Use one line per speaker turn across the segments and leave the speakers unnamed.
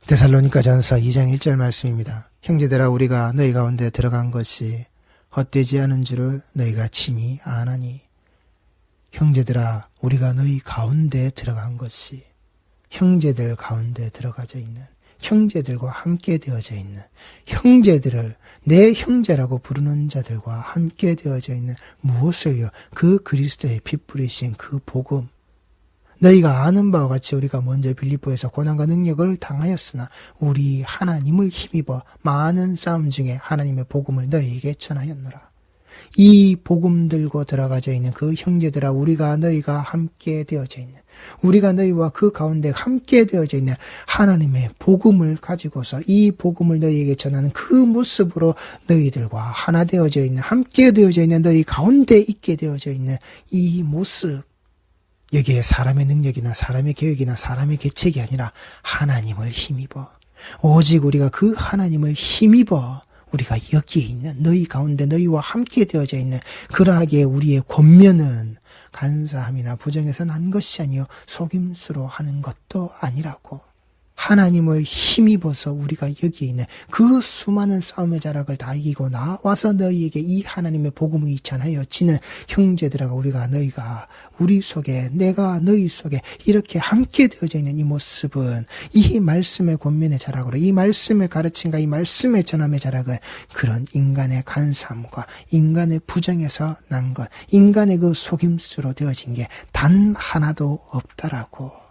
데살로니가전서 2장 1절 말씀입니다. 형제들아 우리가 너희 가운데 들어간 것이 헛되지 않은 줄을 너희가 친히 아나니. 형제들아 우리가 너희 가운데 들어간 것이, 형제들 가운데 들어가져 있는, 형제들과 함께 되어져 있는, 형제들을 내 형제라고 부르는 자들과 함께 되어져 있는 무엇을요? 그 그리스도의 피 뿌리신 그 복음. 너희가 아는 바와 같이 우리가 먼저 빌립보에서 고난과 능력을 당하였으나 우리 하나님을 힘입어 많은 싸움 중에 하나님의 복음을 너희에게 전하였노라. 이 복음 들고 들어가져 있는 그 형제들아 우리가 너희가 함께 되어져 있는, 우리가 너희와 그 가운데 함께 되어져 있는 하나님의 복음을 가지고서 이 복음을 너희에게 전하는 그 모습으로 너희들과 하나 되어져 있는, 함께 되어져 있는, 너희 가운데 있게 되어져 있는 이 모습, 여기에 사람의 능력이나 사람의 계획이나 사람의 계책이 아니라 하나님을 힘입어, 오직 우리가 그 하나님을 힘입어 우리가 여기에 있는, 너희 가운데 너희와 함께 되어져 있는, 그러하기에 우리의 권면은 간사함이나 부정에서 난 것이 아니요 속임수로 하는 것도 아니라고. 하나님을 힘입어서 우리가 여기에 있는 그 수많은 싸움의 자락을 다 이기고 나와서 너희에게 이 하나님의 복음을 전하여 지는 형제들아 우리가 너희가 우리 속에, 내가 너희 속에 이렇게 함께 되어져 있는 이 모습은 이 말씀의 권면의 자락으로, 이 말씀의 가르침과 이 말씀의 전함의 자락은 그런 인간의 간사함과 인간의 부정에서 난 것, 인간의 그 속임수로 되어진 게 단 하나도 없다라고.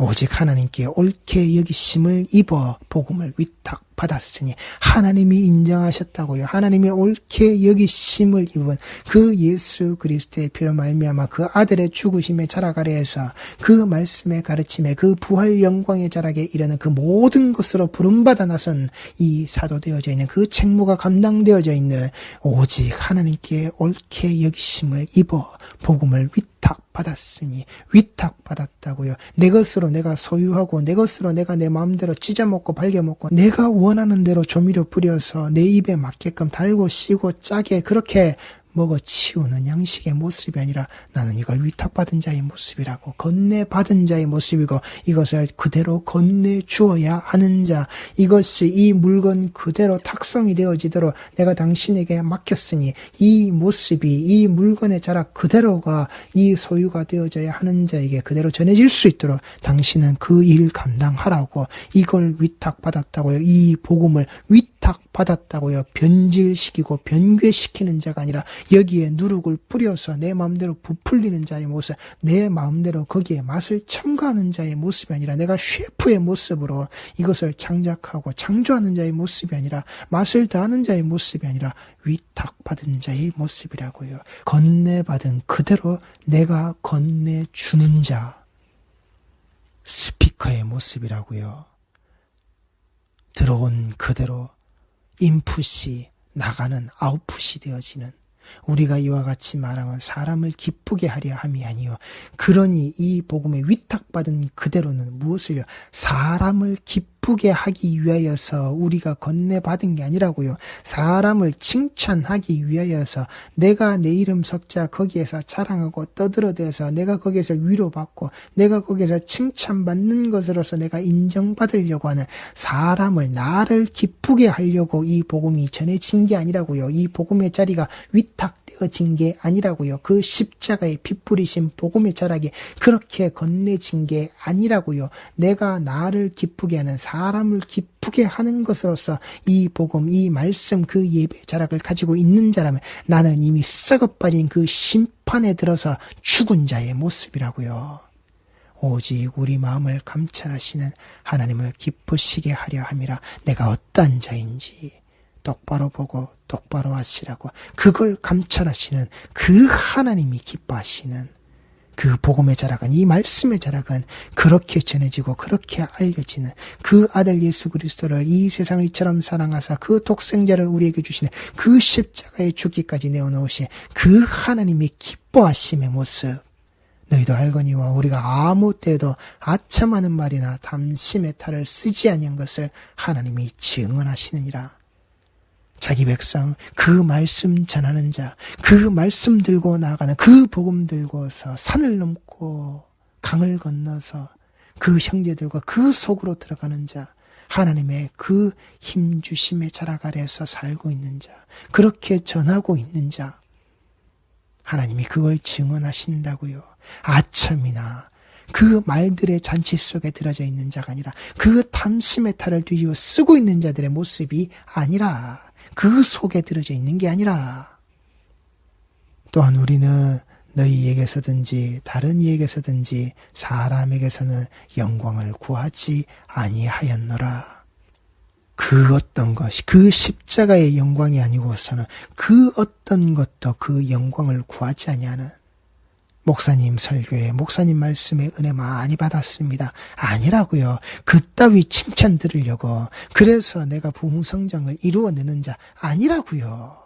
오직 하나님께 옳게 여기심을 입어 복음을 위탁받았으니, 하나님이 인정하셨다고요. 하나님이 옳게 여기심을 입은 그 예수 그리스도의 피로 말미암아 그 아들의 죽으심의 자락 아래에서 그 말씀의 가르침에, 그 부활 영광의 자락에 이르는 그 모든 것으로 부름받아 나선 이 사도되어져 있는 그 책무가 감당되어져 있는, 오직 하나님께 옳게 여기심을 입어 복음을 위탁받았으니, 위탁받았다고요. 내 것으로 내가 소유하고 내 것으로 내가 내 마음대로 찢어먹고 발겨먹고 내가 원하는 대로 조미료 뿌려서 내 입에 맞게끔 달고 시고 짜게 그렇게 먹어치우는 양식의 모습이 아니라 나는 이걸 위탁받은 자의 모습이라고, 건네받은 자의 모습이고 이것을 그대로 건네주어야 하는 자, 이것이 이 물건 그대로 탁송이 되어지도록 내가 당신에게 맡겼으니 이 모습이, 이 물건의 자락 그대로가 이 소유가 되어져야 하는 자에게 그대로 전해질 수 있도록 당신은 그 일 감당하라고, 이걸 위탁받았다고요. 이 복음을 위탁받았다고요. 변질시키고 변괴시키는 자가 아니라 여기에 누룩을 뿌려서 내 마음대로 부풀리는 자의 모습, 내 마음대로 거기에 맛을 첨가하는 자의 모습이 아니라, 내가 셰프의 모습으로 이것을 창작하고 창조하는 자의 모습이 아니라, 맛을 더하는 자의 모습이 아니라 위탁받은 자의 모습이라고요. 건네받은 그대로 내가 건네주는 자, 스피커의 모습이라고요. 들어온 그대로 인풋이 나가는 아웃풋이 되어지는, 우리가 이와 같이 말하면 사람을 기쁘게 하려 함이 아니요, 그러니 이 복음에 위탁받은 그대로는 무엇을요? 사람을 기쁘게 하기 위하여서 우리가 건네받은 게 아니라고요. 사람을 칭찬하기 위하여서, 내가 내 이름 석자 거기에서 자랑하고 떠들어대서 내가 거기에서 위로받고 내가 거기에서 칭찬받는 것으로서 내가 인정받으려고 하는, 사람을, 나를 기쁘게 하려고 이 복음이 전해진 게 아니라고요. 이 복음의 자리가 위탁되어진 게 아니라고요. 그 십자가의 피 뿌리신 복음의 자락이 그렇게 건네진 게 아니라고요. 내가 나를 기쁘게 하는, 사람을 기쁘게 하는 것으로서 이 복음, 이 말씀, 그 예배 자락을 가지고 있는 자라면 나는 이미 썩어 빠진 그 심판에 들어서 죽은 자의 모습이라고요. 오직 우리 마음을 감찰하시는 하나님을 기쁘시게 하려 함이라. 내가 어떠한 자인지 똑바로 보고 똑바로 하시라고, 그걸 감찰하시는 그 하나님이 기뻐하시는 그 복음의 자락은, 이 말씀의 자락은 그렇게 전해지고 그렇게 알려지는, 그 아들 예수 그리스도를 이 세상을 이처럼 사랑하사 그 독생자를 우리에게 주시는 그 십자가에 죽기까지 내어놓으신 그 하나님이 기뻐하심의 모습, 너희도 알거니와 우리가 아무 때도 아첨하는 말이나 담심의 탈을 쓰지 아니한 것을 하나님이 증언하시느니라. 자기 백성, 그 말씀 전하는 자, 그 말씀 들고 나아가는, 그 복음 들고서 산을 넘고 강을 건너서 그 형제들과 그 속으로 들어가는 자, 하나님의 그 힘주심의 자락 아래에서 살고 있는 자, 그렇게 전하고 있는 자, 하나님이 그걸 증언하신다고요. 아첨이나 그 말들의 잔치 속에 들어져 있는 자가 아니라 그 탐심의 탈을 뒤집어 쓰고 있는 자들의 모습이 아니라, 그 속에 들어져 있는 게 아니라, 또한 우리는 너희에게서든지 다른 이에게서든지 사람에게서는 영광을 구하지 아니하였노라. 그 어떤 것이, 그 십자가의 영광이 아니고서는 그 어떤 것도 그 영광을 구하지 아니하는, 목사님 설교에 목사님 말씀에 은혜 많이 받았습니다, 아니라고요. 그따위 칭찬 들으려고 그래서 내가 부흥성장을 이루어내는 자 아니라고요.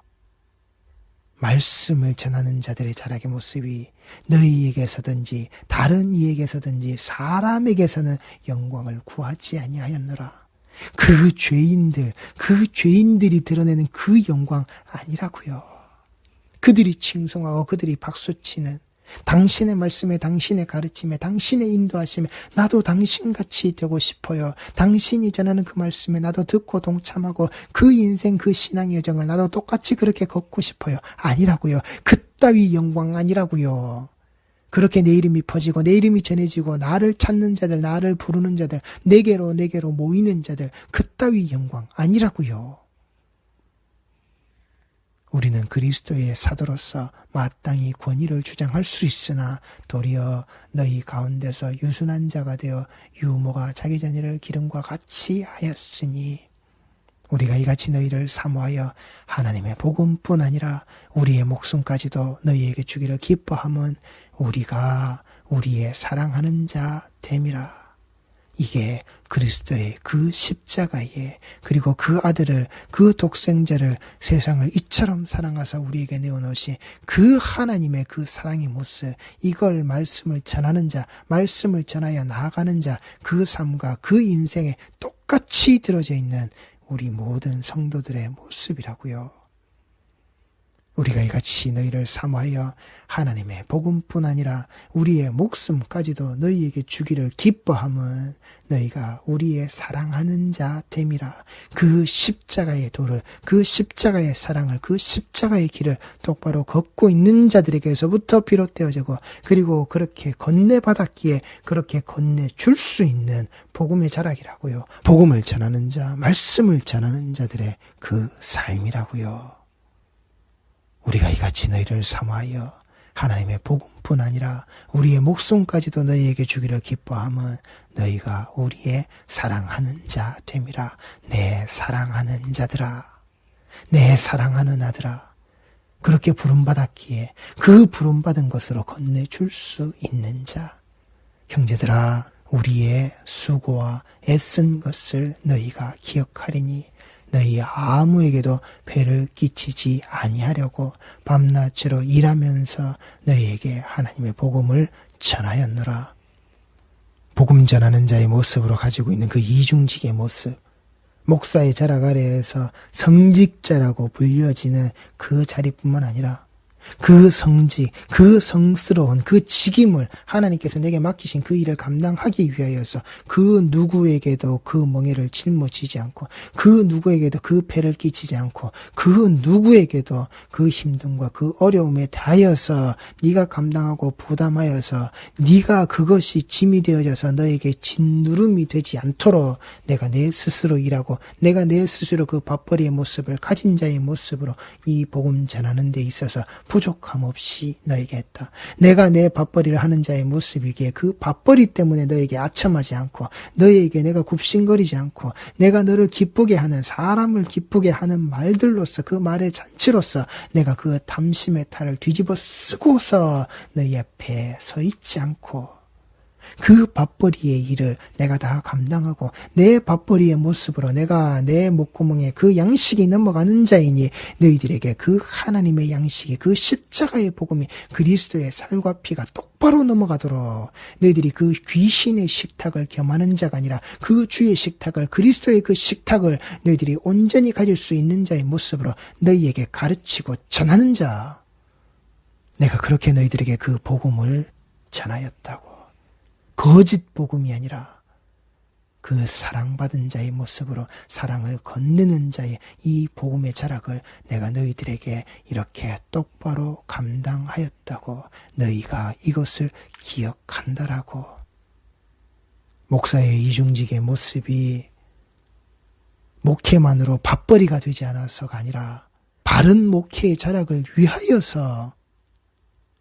말씀을 전하는 자들의 자락의 모습이 너희에게서든지 다른 이에게서든지 사람에게서는 영광을 구하지 아니하였노라. 그 죄인들이 드러내는 그 영광 아니라고요. 그들이 칭송하고 그들이 박수치는, 당신의 말씀에, 당신의 가르침에, 당신의 인도하심에 나도 당신같이 되고 싶어요. 당신이 전하는 그 말씀에 나도 듣고 동참하고 그 인생, 그 신앙의 여정을 나도 똑같이 그렇게 걷고 싶어요. 아니라고요. 그따위 영광 아니라고요. 그렇게 내 이름이 퍼지고 내 이름이 전해지고 나를 찾는 자들, 나를 부르는 자들, 내게로 모이는 자들, 그따위 영광 아니라고요. 우리는 그리스도의 사도로서 마땅히 권위를 주장할 수 있으나 도리어 너희 가운데서 유순한 자가 되어 유모가 자기 자녀를 기름과 같이 하였으니, 우리가 이같이 너희를 사모하여 하나님의 복음뿐 아니라 우리의 목숨까지도 너희에게 주기를 기뻐함은 우리가 우리의 사랑하는 자 됨이라. 이게 그리스도의 그 십자가에, 그리고 그 아들을, 그 독생자를 세상을 이처럼 사랑하사 우리에게 내어놓으신 그 하나님의 그 사랑의 모습, 이걸 말씀을 전하는 자, 말씀을 전하여 나아가는 자, 그 삶과 그 인생에 똑같이 들어져 있는 우리 모든 성도들의 모습이라고요. 우리가 이같이 너희를 사모하여 하나님의 복음뿐 아니라 우리의 목숨까지도 너희에게 주기를 기뻐함은 너희가 우리의 사랑하는 자 됨이라. 그 십자가의 도를, 그 십자가의 사랑을, 그 십자가의 길을 똑바로 걷고 있는 자들에게서부터 비롯되어지고, 그리고 그렇게 건네받았기에 그렇게 건네줄 수 있는 복음의 자락이라고요. 복음을 전하는 자, 말씀을 전하는 자들의 그 삶이라고요. 우리가 이같이 너희를 사모하여 하나님의 복음뿐 아니라 우리의 목숨까지도 너희에게 주기를 기뻐함은 너희가 우리의 사랑하는 자 됨이라. 내 사랑하는 자들아, 내 사랑하는 아들아, 그렇게 부름받았기에 그 부름받은 것으로 건네줄 수 있는 자. 형제들아, 우리의 수고와 애쓴 것을 너희가 기억하리니 너희 아무에게도 폐를 끼치지 아니하려고 밤낮으로 일하면서 너희에게 하나님의 복음을 전하였노라. 복음 전하는 자의 모습으로 가지고 있는 그 이중직의 모습, 목사의 자락 아래에서 성직자라고 불려지는 그 자리뿐만 아니라 그 성직, 그 성스러운 그 직임을 하나님께서 내게 맡기신 그 일을 감당하기 위하여서 그 누구에게도 그 멍에를 짊어지지 않고, 그 누구에게도 그 폐를 끼치지 않고, 그 누구에게도 그 힘듦과 그 어려움에 대하여서 네가 감당하고 부담하여서 네가 그것이 짐이 되어져서 너에게 짓누름이 되지 않도록 내가 내 스스로 일하고 내가 내 스스로 그 밥벌이의 모습을 가진 자의 모습으로 이 복음 전하는 데 있어서 부족함 없이 너에게 했다. 내가 내 밥벌이를 하는 자의 모습이기에 그 밥벌이 때문에 너에게 아첨하지 않고, 너에게 내가 굽신거리지 않고, 내가 너를 기쁘게 하는, 사람을 기쁘게 하는 말들로서, 그 말의 잔치로서 내가 그 탐심의 탈을 뒤집어 쓰고서 너희 앞에 서 있지 않고, 그 밥벌이의 일을 내가 다 감당하고 내 밥벌이의 모습으로 내가 내 목구멍에 그 양식이 넘어가는 자이니 너희들에게 그 하나님의 양식이, 그 십자가의 복음이, 그리스도의 살과 피가 똑바로 넘어가도록 너희들이 그 귀신의 식탁을 겸하는 자가 아니라 그 주의 식탁을, 그리스도의 그 식탁을 너희들이 온전히 가질 수 있는 자의 모습으로 너희에게 가르치고 전하는 자. 내가 그렇게 너희들에게 그 복음을 전하였다고. 거짓 복음이 아니라 그 사랑받은 자의 모습으로 사랑을 건네는 자의 이 복음의 자락을 내가 너희들에게 이렇게 똑바로 감당하였다고 너희가 이것을 기억한다라고. 목사의 이중직의 모습이 목회만으로 밥벌이가 되지 않아서가 아니라 바른 목회의 자락을 위하여서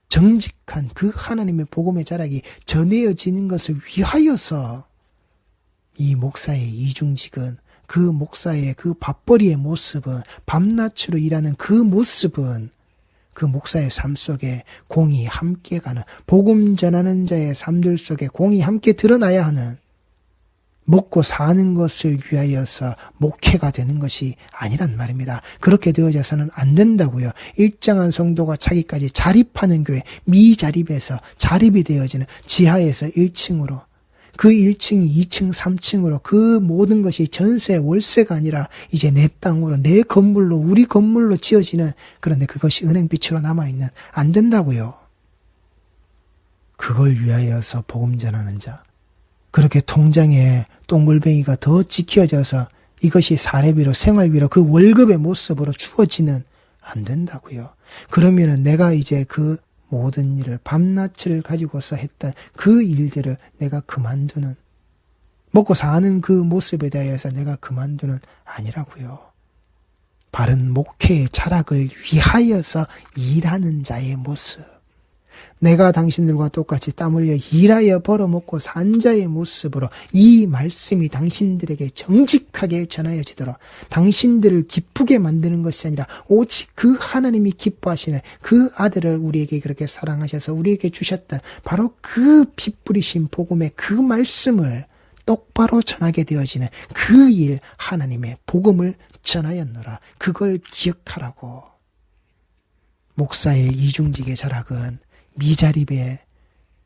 정직한 그 하나님의 복음의 자락이 전해지는 것을 위하여서 이 목사의 이중직은, 그 목사의 그 밥벌이의 모습은, 밤낮으로 일하는 그 모습은 그 목사의 삶 속에 공이 함께 가는, 복음 전하는 자의 삶들 속에 공이 함께 드러나야 하는, 먹고 사는 것을 위하여서 목회가 되는 것이 아니란 말입니다. 그렇게 되어져서는 안 된다고요. 일정한 성도가 자기까지 자립하는 교회, 미자립에서 자립이 되어지는, 지하에서 1층으로, 그 1층이 2층, 3층으로 그 모든 것이 전세, 월세가 아니라 이제 내 땅으로, 내 건물로, 우리 건물로 지어지는, 그런데 그것이 은행빛으로 남아있는, 안 된다고요. 그걸 위하여서 복음 전하는 자, 그렇게 통장에 동글뱅이가 더 지켜져서 이것이 사례비로, 생활비로, 그 월급의 모습으로 주어지는, 안 된다고요. 그러면은 내가 이제 그 모든 일을, 밤낮을 가지고서 했던 그 일들을 내가 그만두는, 먹고 사는 그 모습에 대해서 내가 그만두는 아니라고요. 바른 목회의 자락을 위하여서 일하는 자의 모습, 내가 당신들과 똑같이 땀 흘려 일하여 벌어먹고 산 자의 모습으로 이 말씀이 당신들에게 정직하게 전하여지도록, 당신들을 기쁘게 만드는 것이 아니라 오직 그 하나님이 기뻐하시는 그 아들을 우리에게 그렇게 사랑하셔서 우리에게 주셨던 바로 그 피 뿌리신 복음의 그 말씀을 똑바로 전하게 되어지는 그 일, 하나님의 복음을 전하였노라. 그걸 기억하라고. 목사의 이중직의 자락은 미자립의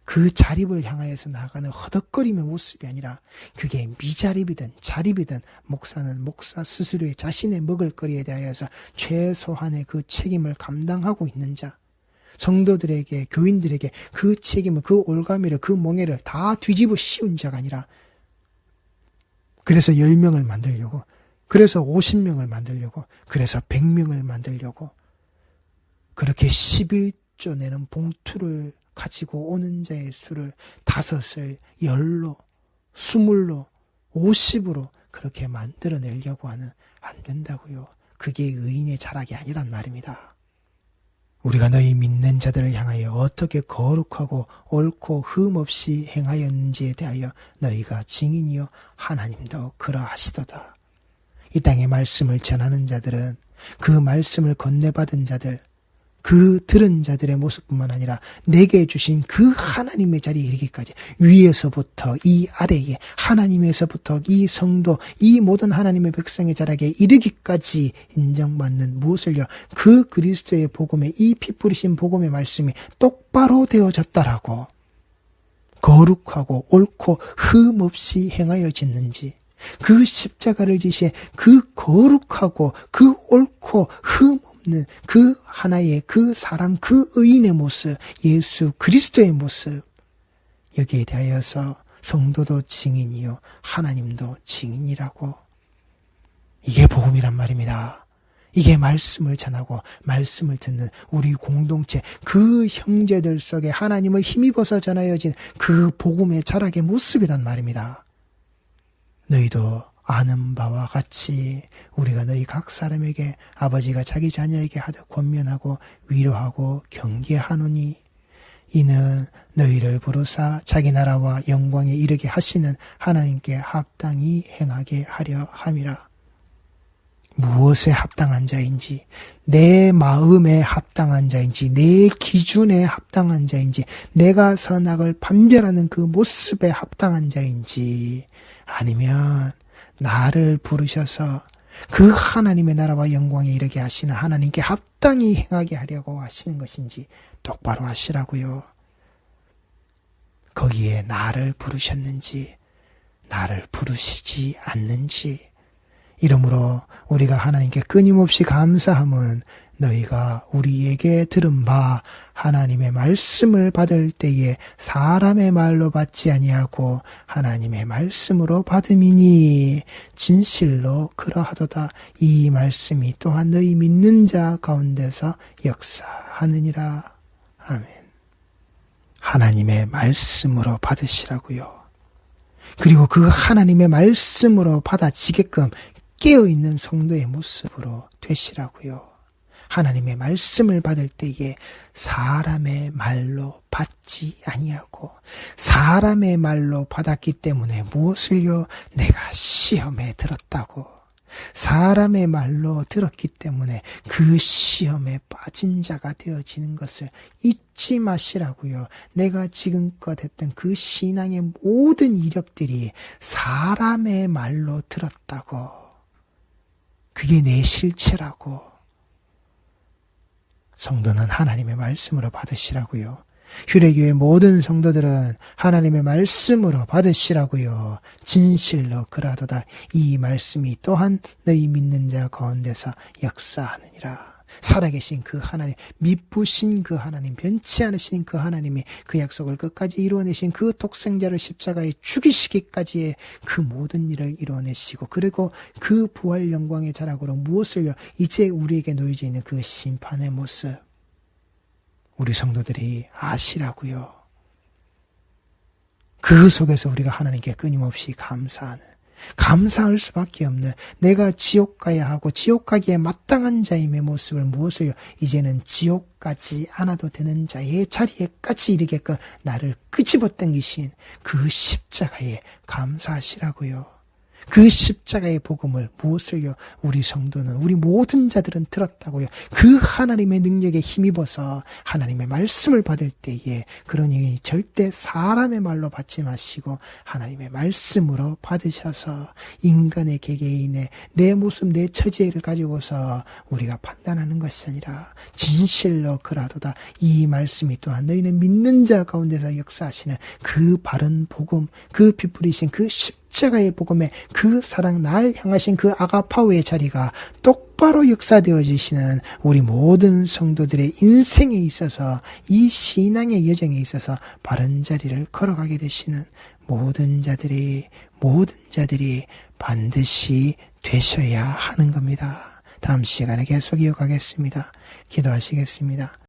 그 자립을 향하여서 나아가는 허덕거림의 모습이 아니라, 그게 미자립이든 자립이든 목사는 목사 스스로의 자신의 먹을거리에 대하여서 최소한의 그 책임을 감당하고 있는 자, 성도들에게, 교인들에게 그 책임을, 그 올가미를, 그 멍에를 다 뒤집어 씌운 자가 아니라, 그래서 10명을 만들려고, 그래서 50명을 만들려고, 그래서 100명을 만들려고, 그렇게 11조 내는 봉투를 가지고 오는 자의 수를 5을 10로, 20로, 50으로 그렇게 만들어내려고 하는, 안 된다고요. 그게 의인의 자락이 아니란 말입니다. 우리가 너희 믿는 자들을 향하여 어떻게 거룩하고 옳고 흠없이 행하였는지에 대하여 너희가 증인이요 하나님도 그러하시도다. 이 땅의 말씀을 전하는 자들은, 그 말씀을 건네받은 자들, 그 들은 자들의 모습뿐만 아니라 내게 주신 그 하나님의 자리에 이르기까지, 위에서부터 이 아래에, 하나님에서부터 이 성도, 이 모든 하나님의 백성의 자락에 이르기까지 인정받는 무엇을요? 그 그리스도의 복음의, 이 피 뿌리신 복음의 말씀이 똑바로 되어졌다라고, 거룩하고 옳고 흠없이 행하여졌는지, 그 십자가를 지시해 그 거룩하고 그 옳고 흠없는 그 하나의 그 사람, 그 의인의 모습, 예수 그리스도의 모습, 여기에 대하여서 성도도 증인이요 하나님도 증인이라고. 이게 복음이란 말입니다. 이게 말씀을 전하고 말씀을 듣는 우리 공동체, 그 형제들 속에 하나님을 힘입어서 전하여진 그 복음의 자락의 모습이란 말입니다. 너희도 아는 바와 같이 우리가 너희 각 사람에게 아버지가 자기 자녀에게 하듯 권면하고 위로하고 경계하노니, 이는 너희를 부르사 자기 나라와 영광에 이르게 하시는 하나님께 합당히 행하게 하려 함이라. 무엇에 합당한 자인지, 내 마음에 합당한 자인지, 내 기준에 합당한 자인지, 내가 선악을 판별하는 그 모습에 합당한 자인지, 아니면 나를 부르셔서 그 하나님의 나라와 영광에 이르게 하시는 하나님께 합당히 행하게 하려고 하시는 것인지 똑바로 하시라고요. 거기에 나를 부르셨는지 나를 부르시지 않는지, 이러므로 우리가 하나님께 끊임없이 감사함은 너희가 우리에게 들은 바 하나님의 말씀을 받을 때에 사람의 말로 받지 아니하고 하나님의 말씀으로 받음이니 진실로 그러하도다. 이 말씀이 또한 너희 믿는 자 가운데서 역사하느니라. 아멘. 하나님의 말씀으로 받으시라고요. 그리고 그 하나님의 말씀으로 받아지게끔 깨어있는 성도의 모습으로 되시라고요. 하나님의 말씀을 받을 때에 사람의 말로 받지 아니하고 사람의 말로 받았기 때문에 무엇을요? 내가 시험에 들었다고. 사람의 말로 들었기 때문에 그 시험에 빠진 자가 되어지는 것을 잊지 마시라고요. 내가 지금껏 했던 그 신앙의 모든 이력들이 사람의 말로 들었다고. 그게 내 실체라고. 성도는 하나님의 말씀으로 받으시라고요. 휴례교회 모든 성도들은 하나님의 말씀으로 받으시라고요. 진실로 그라도다. 이 말씀이 또한 너희 믿는 자 가운데서 역사하느니라. 살아계신 그 하나님, 미쁘신 그 하나님, 변치 않으신 그 하나님이 그 약속을 끝까지 이루어내신 그 독생자를 십자가에 죽이시기까지의 그 모든 일을 이루어내시고, 그리고 그 부활 영광의 자락으로 무엇을요? 이제 우리에게 놓여져 있는 그 심판의 모습, 우리 성도들이 아시라고요. 그 속에서 우리가 하나님께 끊임없이 감사할 수밖에 없는, 내가 지옥 가야 하고 지옥 가기에 마땅한 자임의 모습을 무엇을 이제는 지옥 가지 않아도 되는 자의 자리에까지 이르게끔 나를 끄집어 당기신 그 십자가에 감사하시라고요. 그 십자가의 복음을 무엇을요? 우리 성도는, 우리 모든 자들은 들었다고요. 그 하나님의 능력에 힘입어서 하나님의 말씀을 받을 때에, 그러니 절대 사람의 말로 받지 마시고 하나님의 말씀으로 받으셔서 인간의 개개인의 내 모습, 내 처지를 가지고서 우리가 판단하는 것이 아니라 진실로 그라도다. 이 말씀이 또한 너희는 믿는 자 가운데서 역사하시는 그 바른 복음, 그 빛부리신 그 십자가의 복음에 그 사랑, 날 향하신 그 아가파오의 자리가 똑바로 역사되어지시는 우리 모든 성도들의 인생에 있어서, 이 신앙의 여정에 있어서 바른 자리를 걸어가게 되시는 모든 자들이 반드시 되셔야 하는 겁니다. 다음 시간에 계속 이어가겠습니다. 기도하시겠습니다.